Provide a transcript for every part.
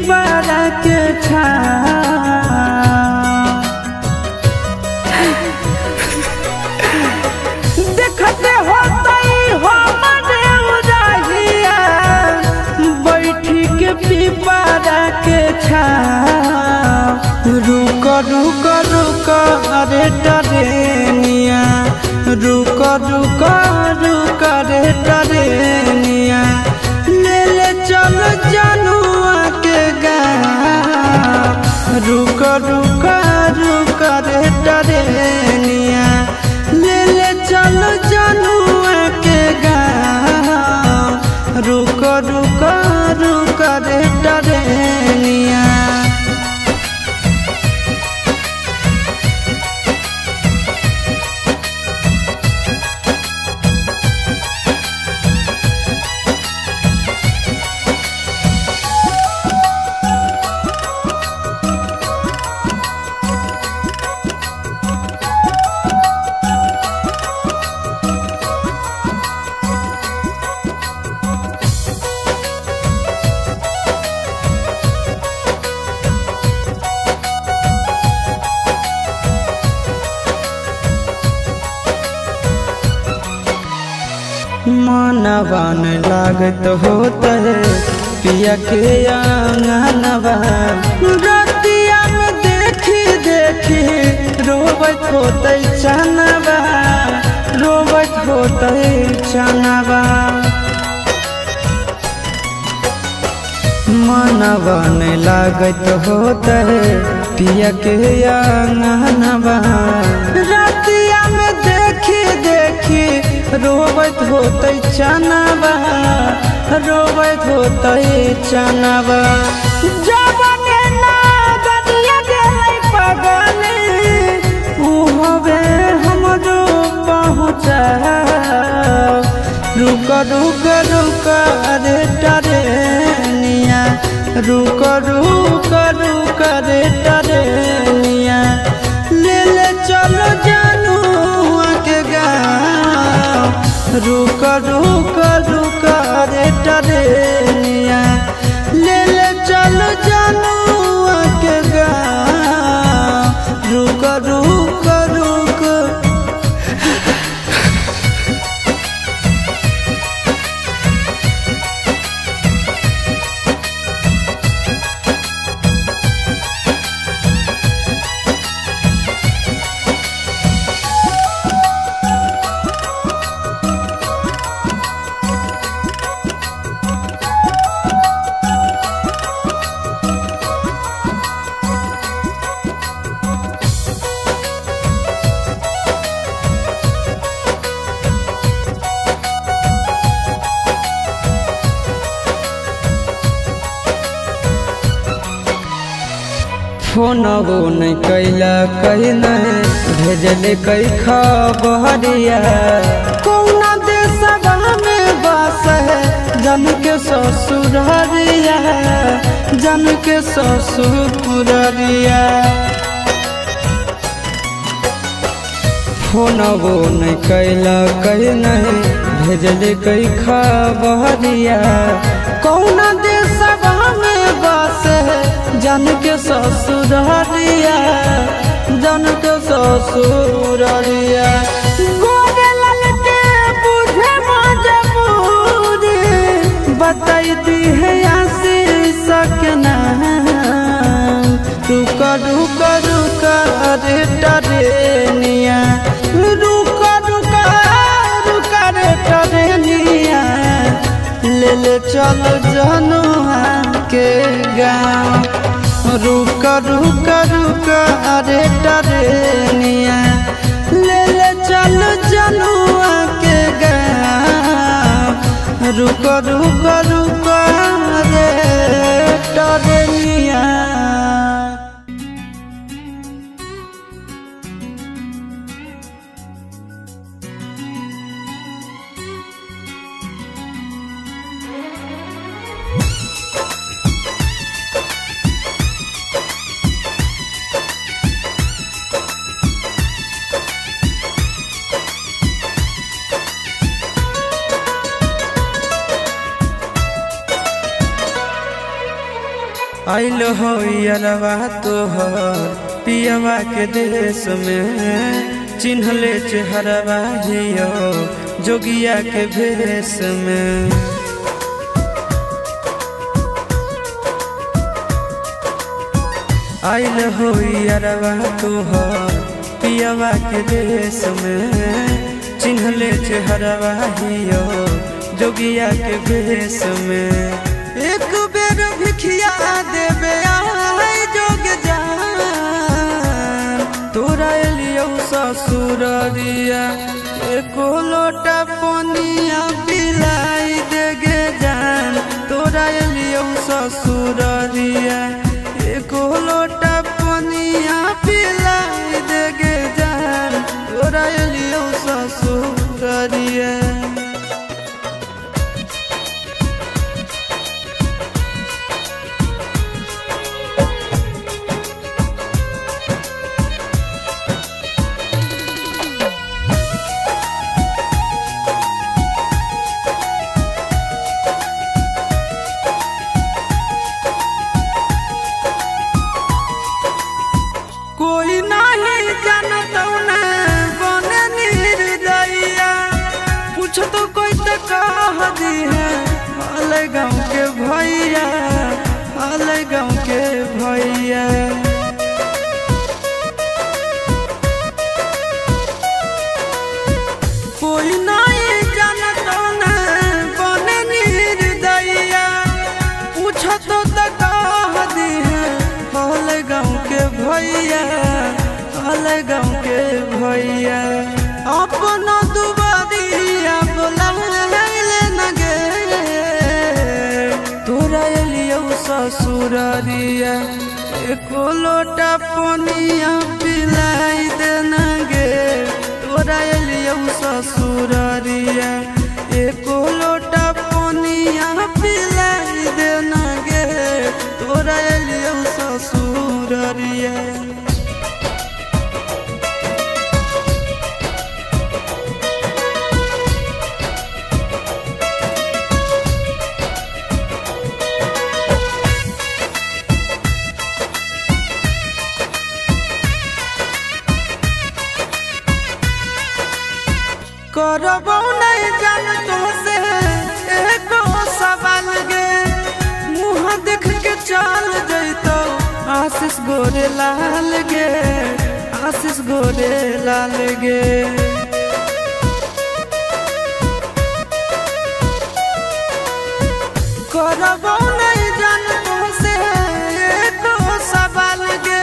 पीपरा के देखते होतई हमरे उदाहिया बैठी के पीपरा के रुक रुक रुक रे टरेनिया रुक रुक रुक रे टरेनिया ले ले चल जनुआ के गाँव रुक रुक रुक रे टरेनिया ले ले चल जनुआ के गाँव रुक रुक रुक रे टरेनिया। मनवा न लागत होता है पिया के आंगनवा रतिया में देखी देखी रोबत होते चनवा रोबत होते चनवा मनवा न लागत होता है पिया के आंगनवा रतिया में देखी देखी रोबत होते चनवा रोबत होते चनवा जबने ना गदिया गेलै पगले उ होवे हमरो पहुँचा रुक रुक रुक रे टरेनिया रुक रुक रुक रे टरेनिया ले ले चलो जनुआ के गाँव रुक रुक रुक रे टरेनिया ले ले चलो जनुआ के गाँव रुक रुक रुक। फोनबो नहीं कैला कहीं नहीं भेजले कई खबरिया कौना देशवा में बस है जन के ससुररिया जन के ससुररिया फोनबो नहीं कैला कहीं नहीं भेजले कई खबरिया कौना देशवा में बस है जन के ससुररिया जन के ससुररिया गोरे ललके बुझे मजबूरी बताई दी है आशीष के नाम रुक रुक रुक रे टरेनिया रुक रुक रुक रे टरेनिया ले ले चलो जनुआ के गाँव रुक रुक रुक रे टरेनिया ले ले चल जनुआ के गाँव रुक रुक रुक रे टरेनिया। आइल हो यारवा तोहर पियवा के देश में, चिन्हले चेहरवा हियो जोगिया के भेष में। आइल हो यारवा तोहर पियवा के देश में, चिन्हले चेहरवा हियो जोगिया के भेष में। एक बेर भिखिया देवे आए जोग जान, तोरा एलियो ससुररिया एको लोटा पनिया पिलाई देगे जान। तोरा एलियो ससुररिया एको लोटा पनिया पिलाई देगे जान। तोरा एलियो ससुररिया कोई नहीं जानत बने निर्दयिया, पूछ तो कोई तो कह दी है हाल गाँव के भैया, हाल गाँव के भैया। कोई नहीं जानत बने निर्दयिया, पूछ तो कह दी है हाल गाँव के भैया, हाल गाँव के भैया। अपना दुबारिया बोला न गे, तोरा एलियो ससुररिया एको लोटा पनिया पिलाई देना गे। तोरा एलियो ससुररिया एको लोटा पनिया पिलाई देना गे। तोरा एलियो ससुररिया करबो नहीं जान तुमसे एको सवाल गे, मुँह देख के चल जैतो आशीष गोरे लाल गे, आशीष गोरे लाल गे। करबो नहीं जान तुमसे एको सवाल गे,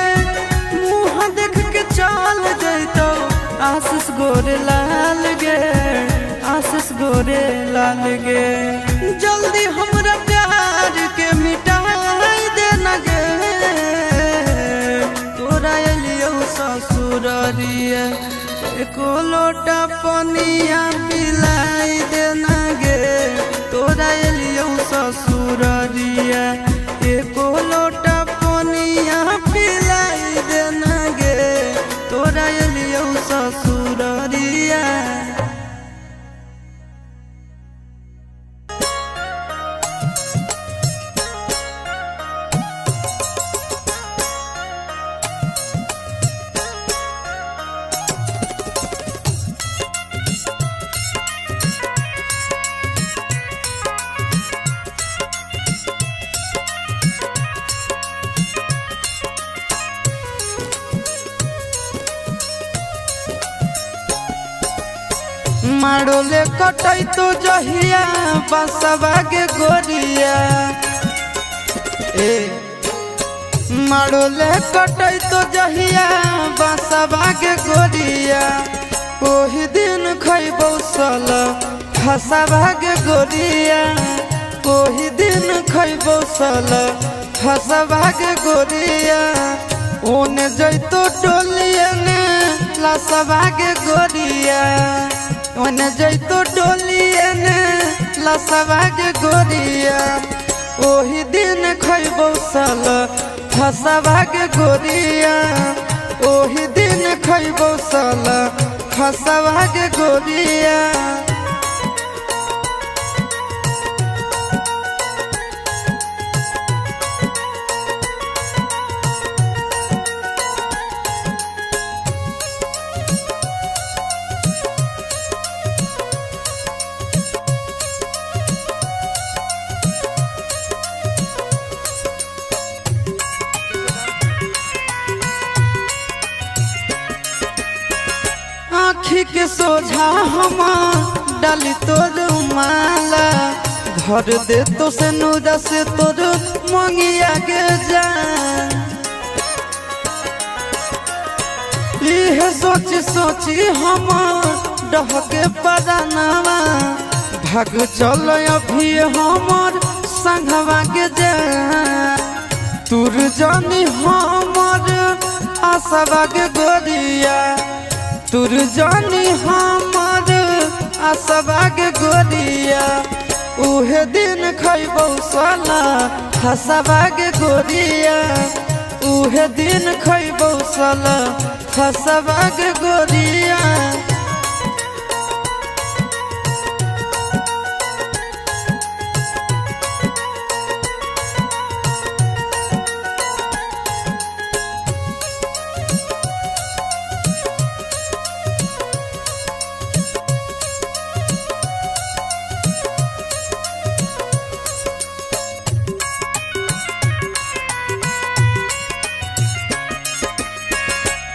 मुँह देख के चल जैतो आशीष गोरे लाल गे, आशीष गोरे लाल गे। जल्दी हमरा प्यार के मिटाई देना गे। तोरा एलियो ससुररिया एको लोटा पनिया पिलाई देना गे। तोरा एलियो ससुररिया एको लोटा पनिया पिलाई देना गे। तोरा एलियो ससुररिया मारोले कटई तो जहिया बसवा के गोरिया, मारोले कटई तो जहिया बसवा के गोरिया। ओही दिन खैबो सल फसवा के गोरिया, ओही दिन खैबो सल फसवा के गोरिया। ओने जैतो डोलिया ने लसवा के गोरिया, ओने जैतो डोलिया ने लसवा के गोरिया। ओही दिन खैबो सल फसवा के गोरिया, ओही दिन खैबो सल फसवा के गोरिया। आखी के सोझा हम डाली तोर माला घर दे तो से नूरा से तोर मंगिया के जा यह सोची सोची हम डहके परानावा भाग चल अभी हमर संघवा के जा तुर जानी हमर आशा के गोरिया तुर जानी हमर आशा के गोरिया उहे दिन खैबौ साला हसबा के गोरिया उहे दिन खैबौ साला हसबा के गोरिया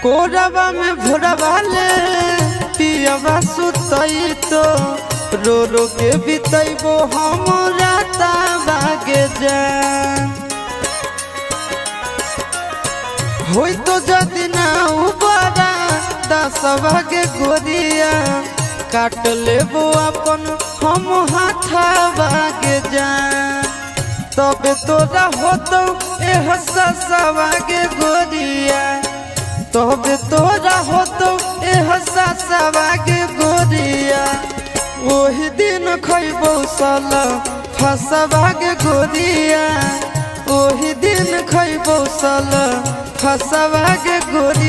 कोरबा में भोरबा ले पियबा सुतई तो रो रो के बितैबो हमरा ताबागे जान होई तो जदि ना उबारा दसवा के गोरिया काट लेबो अपन हम हाथवा के जान तबे तोरा होतो एह ससवा के गोरिया तबे तोरा होतो एह ससवा के गोरिया ओही दिन खैबौ साला फसवा के गोरिया ओही दिन खैबौ साला फसवा के गोरिया।